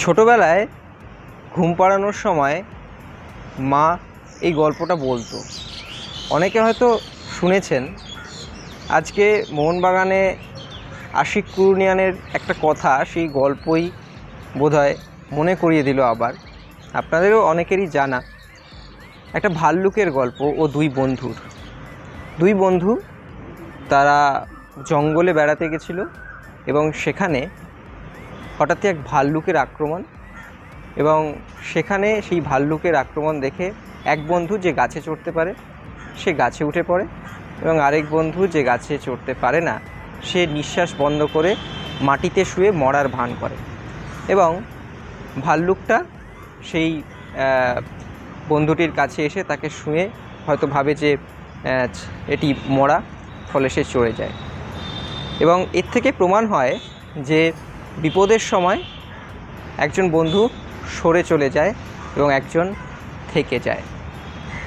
ছোটোবেলায় ঘুম পাড়ানোর সময় মা এই গল্পটা বলতো, অনেকে হয়তো শুনেছেন। আজকে মোহনবাগানে আশিক কুরুনিয়ানের একটা কথা, সেই গল্পই বোধহয় মনে করিয়ে দিল আবার। আপনাদেরও অনেকেরই জানা একটা ভাল্লুকের গল্প ও দুই বন্ধু তারা জঙ্গলে বেড়াতে গেছিলো এবং সেখানে হঠাৎই এক ভাল্লুকের আক্রমণ, এবং সেখানে সেই ভাল্লুকের আক্রমণ দেখে এক বন্ধু যে গাছে চড়তে পারে সে গাছে উঠে পড়ে, এবং আরেক বন্ধু যে গাছে চড়তে পারে না সে নিঃশ্বাস বন্ধ করে মাটিতে শুয়ে মরার ভান করে। এবং ভাল্লুকটা সেই বন্ধুটির কাছে এসে তাকে শুয়ে হয়তো ভাবে যে এটি মরা, ফলে সে চড়ে যায়। এবং এর থেকে প্রমাণ হয় যে বিপদের সময় একজন বন্ধু সরে চলে যায় এবং একজন থেকে যায়।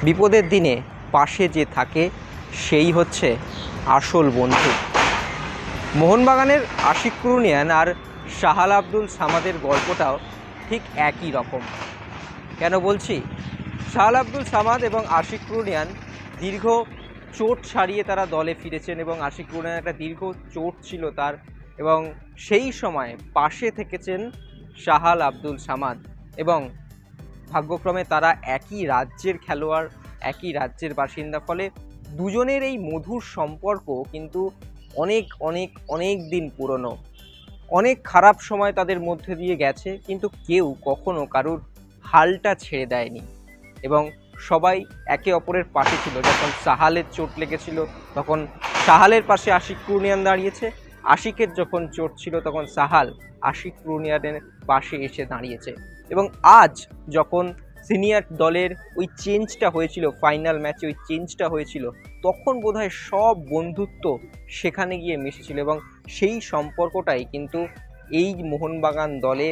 বিপদের দিনে পাশে যে থাকে সেই হচ্ছে আসল বন্ধু। মোহনবাগানের আশিক কুরুনিয়ান আর শাহাল আব্দুল সামাদের গল্পটাও ঠিক একই রকম। কেন বলছি? শাহাল আব্দুল সামাদ এবং আশিক কুরুনিয়ান দীর্ঘ চোট সারিয়ে তারা দলে ফিরেছেন, এবং আশিক কুরুনিয়ান একটা দীর্ঘ চোট ছিল তার, এবং সেই সময় পাশে থেকেছেন শাহাল আব্দুল সামাদ। এবং ভাগ্যক্রমে তারা একই রাজ্যের খেলোয়াড়, একই রাজ্যের বাসিন্দা, ফলে দুজনের এই মধুর সম্পর্ক কিন্তু অনেক অনেক অনেক দিন পুরনো। অনেক খারাপ সময় তাদের মধ্যে দিয়ে গেছে, কিন্তু কেউ কখনো কারুর হালটা ছেড়ে দেয়নি, এবং সবাই একে অপরের পাশে ছিল। যখন শাহালের চোট লেগেছিল তখন শাহালের পাশে আশিক কুরুনিয়ান দাঁড়িয়েছে, আশিকের যখন চোট ছিল তখন শাহাল আশিক কুরুনিয়ানের পাশে এসে দাঁড়িয়েছে। এবং আজ যখন সিনিয়র দলের ওই চেঞ্জটা হয়েছিল, ফাইনাল ম্যাচে ওই চেঞ্জটা হয়েছিল, তখন বোধহয় সব বন্ধুত্ব সেখানে গিয়ে মিশেছিল, এবং সেই সম্পর্কটাই কিন্তু এই মোহনবাগান দলে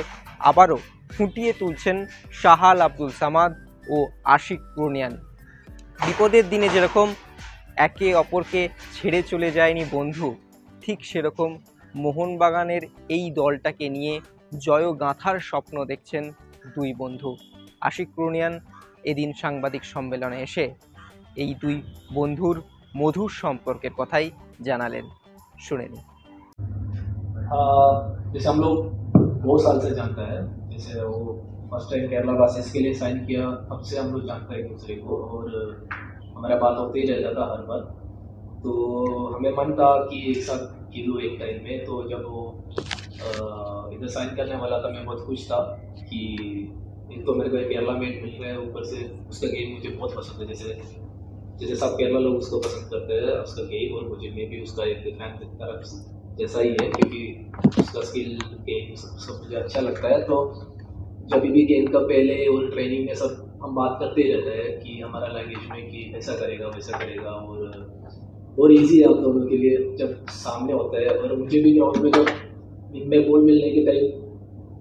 আবারও ফুটিয়ে তুলছেন শাহাল আব্দুল সামাদ ও আশিক কুরুনিয়ান। বিপদের দিনে যেরকম একে অপরকে ছেড়ে চলে যায়নি বন্ধু, ঠিক সেরকম মোহনবাগানের এই দলটাকে নিয়ে জয়গাঁথার স্বপ্ন দেখছেন দুই বন্ধু। আশিক কুরুনিয়ান এদিন সাংবাদিক সম্মেলনে এসে এই দুই বন্ধুর মধুর সম্পর্কের কথাই জানালেন। শুনে নিন। जैसे हम लोग 2 साल से जानते हैं, जैसे वो फर्स्ट टाइम केरला ब्लास्टर्स के लिए साइन किया, तब से हम लोग जानते हैं एक दूसरे को, और हमारा बात होती ही रहता था हर बार। तो हमें मन था कि एक साथ खेलूँ एक टाइम में। तो जब वो इधर साइन करने वाला था, मैं बहुत खुश था कि एक तो मेरे को एक केरला में मिल रहा है, ऊपर से उसका गेम मुझे बहुत पसंद है। जैसे सब केरला लोग उसको पसंद करते हैं उसका गेम, और मैं भी उसका एक फैन की तरफ जैसा ही है, क्योंकि उसका स्किल गेम सब मुझे अच्छा लगता है। तो जब भी गेम का पहले और ट्रेनिंग में सब हम बात करते ही रहते हैं कि हमारा लैंग्वेज में कि ऐसा करेगा वैसा करेगा, और ईजी है हम दोनों के लिए जब सामने होता है। और मुझे भी ग्राउंड में जब में बॉल मिलने के टाइम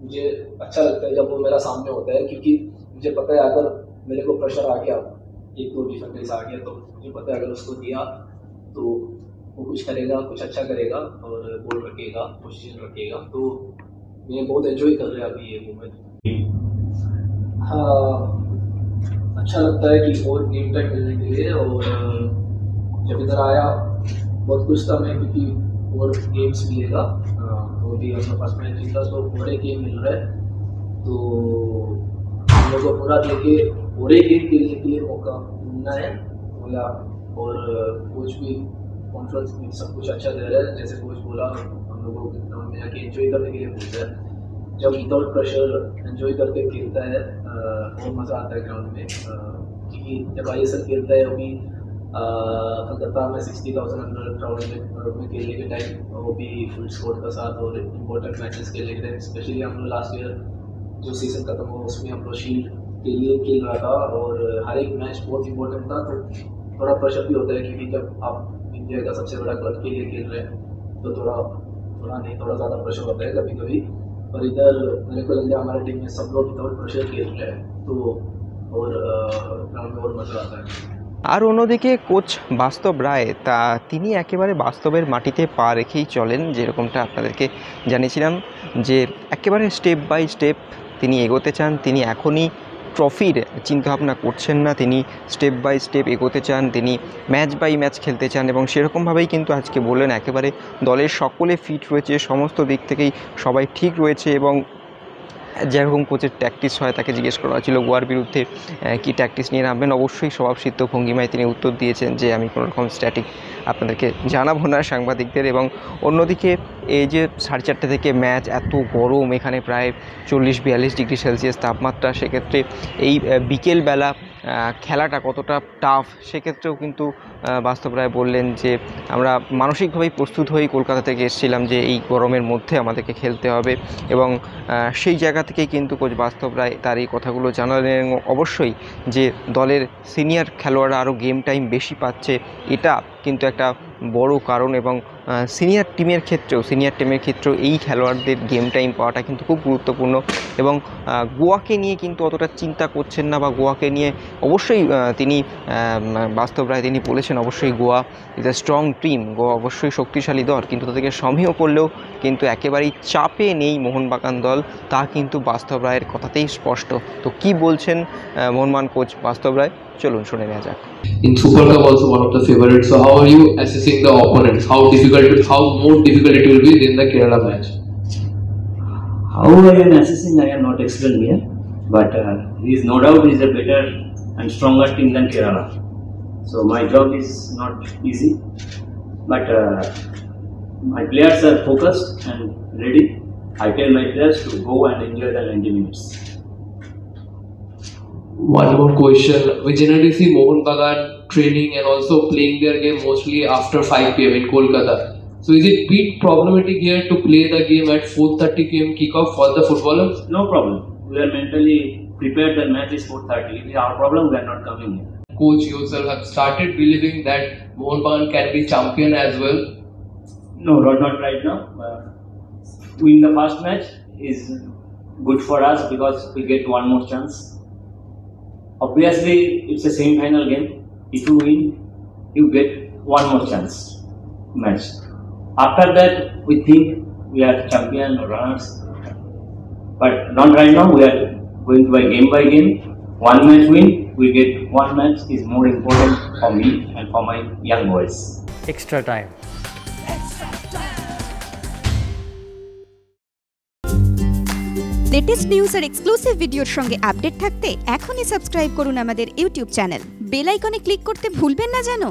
मुझे अच्छा लगता है जब वो मेरा सामने होता है, क्योंकि मुझे पता है अगर मेरे को प्रेशर आ गया, एक दो डिफेंडर्स आ गया, तो मुझे पता है अगर उसको दिया तो वो कुछ करेगा, कुछ अच्छा करेगा और बॉल रखेगा, पोजीशन रखेगा। तो मैं बहुत एंजॉय कर रहा अभी ये मोमेंट। हाँ, अच्छा लगता है कि और गेम टाइम मिलने के लिए। और जब इधर आया बहुत खुश था मैं, क्योंकि और गेम्स मिलेगा। तो भी अपना फर्स्ट मैच जीता, तो और एक गेम मिल रहा है, तो हम लोग को पूरा देके और एक गेम खेलने के लिए मौका मिलना है बोला। और कोच भी कॉन्फ्रेंस में सब कुछ अच्छा दे रहा है। जैसे कोच बोला, हम लोगों को ग्राउंड में आके एंजॉय करने के लिए बोलता है। जब विदाउट प्रेशर एंजॉय करके खेलता है बहुत मज़ा आता है ग्राउंड में। क्योंकि जब ISL खेलता है अभी कलकत्ता में 60,000 अंडर क्राउड में खेलने के टाइम, वो भी फुल स्कोर का साथ, और इम्पोर्टेंट मैचेस खेलने के टाइम, स्पेशली हम लोग लास्ट ईयर जो सीज़न खत्म हुआ उसमें हम लोग शील्ड के लिए खेल रहा था, और हर एक मैच बहुत इंपॉर्टेंट था। तो थोड़ा प्रेशर भी होता है, क्योंकि जब आप इंडिया का सबसे बड़ा क्लब के लिए खेल रहे हैं तो थोड़ा ज़्यादा प्रेशर होता है कभी कभी। पर इधर मेरे को लग रहा है हमारे टीम में सब लोग विदाउट प्रेशर खेल रहे हैं, तो और ग्राउंड में और मज़ा आता है। আর অন্যদিকে কোচ বাস্তব রায় তিনি একেবারে বাস্তবের মাটিতে পা রেখেই চলেন, যেরকমটা আপনাদেরকে জানিয়েছিলাম যে একেবারে স্টেপ বাই স্টেপ তিনি এগোতে চান। তিনি এখনই ট্রফির চিন্তাভাবনা করছেন না, তিনি স্টেপ বাই স্টেপ এগোতে চান, তিনি ম্যাচ বাই ম্যাচ খেলতে চান এবং সেরকমভাবেই কিন্তু আজকে বললেন একেবারে দলের সকলে ফিট রয়েছে, সমস্ত দিক থেকেই সবাই ঠিক রয়েছে এবং যেরকম কোচের ট্যাকটিস হয় তাকে জিজ্ঞেস করা হয়েছিল গোয়ার বিরুদ্ধে কী ট্যাকটিস নিয়ে নামবেন, অবশ্যই স্বভাবসিদ্ধ ভঙ্গিমায় তিনি উত্তর দিয়েছেন যে আমি কোনো রকম স্ট্যাটিক আপনাদেরকে জানাবো না সাংবাদিকদের। এবং অন্যদিকে এই যে 4:30 থেকে ম্যাচ, এত গরম, এখানে প্রায় 40-42 ডিগ্রি সেলসিয়াস তাপমাত্রা, সেক্ষেত্রে এই বিকেলবেলা খেলাটা কতটা টাফ সেক্ষেত্রেও কিন্তু বাস্তব রায় বললেন যে আমরা মানসিকভাবেই প্রস্তুত হয়েই কলকাতা থেকে এসেছিলাম যে এই গরমের মধ্যে আমাদেরকে খেলতে হবে এবং সেই জায়গা থেকেই কিন্তু কোচ বাস্তব রায় তার এই কথাগুলো জানালেন। এবং অবশ্যই যে দলের সিনিয়র খেলোয়াড়রা আরও গেম টাইম বেশি পাচ্ছে এটা কিন্তু একটা বড় কারণ এবং সিনিয়র টিমের ক্ষেত্রেও এই খেলোয়াড়দের গেম টাইম পাওয়াটা কিন্তু খুব গুরুত্বপূর্ণ এবং গোয়াকে নিয়ে কিন্তু অতটা চিন্তা করছেন না বা গোয়াকে নিয়ে অবশ্যই তিনি বাস্তব রায় তিনি বলেছেন অবশ্যই Goa is a strong team, Goa অবশ্যই শক্তিশালী দল, কিন্তু তাদেরকে সমীহ করলেও কিন্তু একেবারেই চাপে নেই মোহনবাগান দল, তা কিন্তু বাস্তব রায়ের কথাতেই স্পষ্ট। তো কি বলছেন মোহনবাগান কোচ বাস্তব রায়, চলুন শুনে নেওয়া যাক। In Super Cup also one of the favorites. So how are you assessing the opponents? How more difficult it will be than the Kerala match? How I am assessing, I am not expert here, but he is no doubt is a better and stronger team than Kerala. So my job is not easy, but my players are focused and ready. I tell my players to go and enjoy the 90 minutes. One more question. We generally see Mohanbagan training and also playing their game mostly after 5 p.m. in Kolkata. So is it bit problematic here to play the game at 4:30 p.m. kickoff for the footballers? No problem. We are mentally prepared. The match is 4:30. It is our problem. We are not coming here. Coach, yourself have started believing that Mohanbagan can be champion as well? No, not right now. Win the first match is good for us because we get one more chance. Obviously, it's a semi-final game. If you win, you get one more chance match. After that, we think we are champion or runners. But not right now. We are going to by game. One match win, we get one match is more important for me and for my young boys. Extra time. Latest news আর exclusive ভিডিওর সঙ্গে update থাকতে এখনই subscribe করুন আমাদের YouTube channel. Bell আইকনে click করতে ভুলবেন না যেন।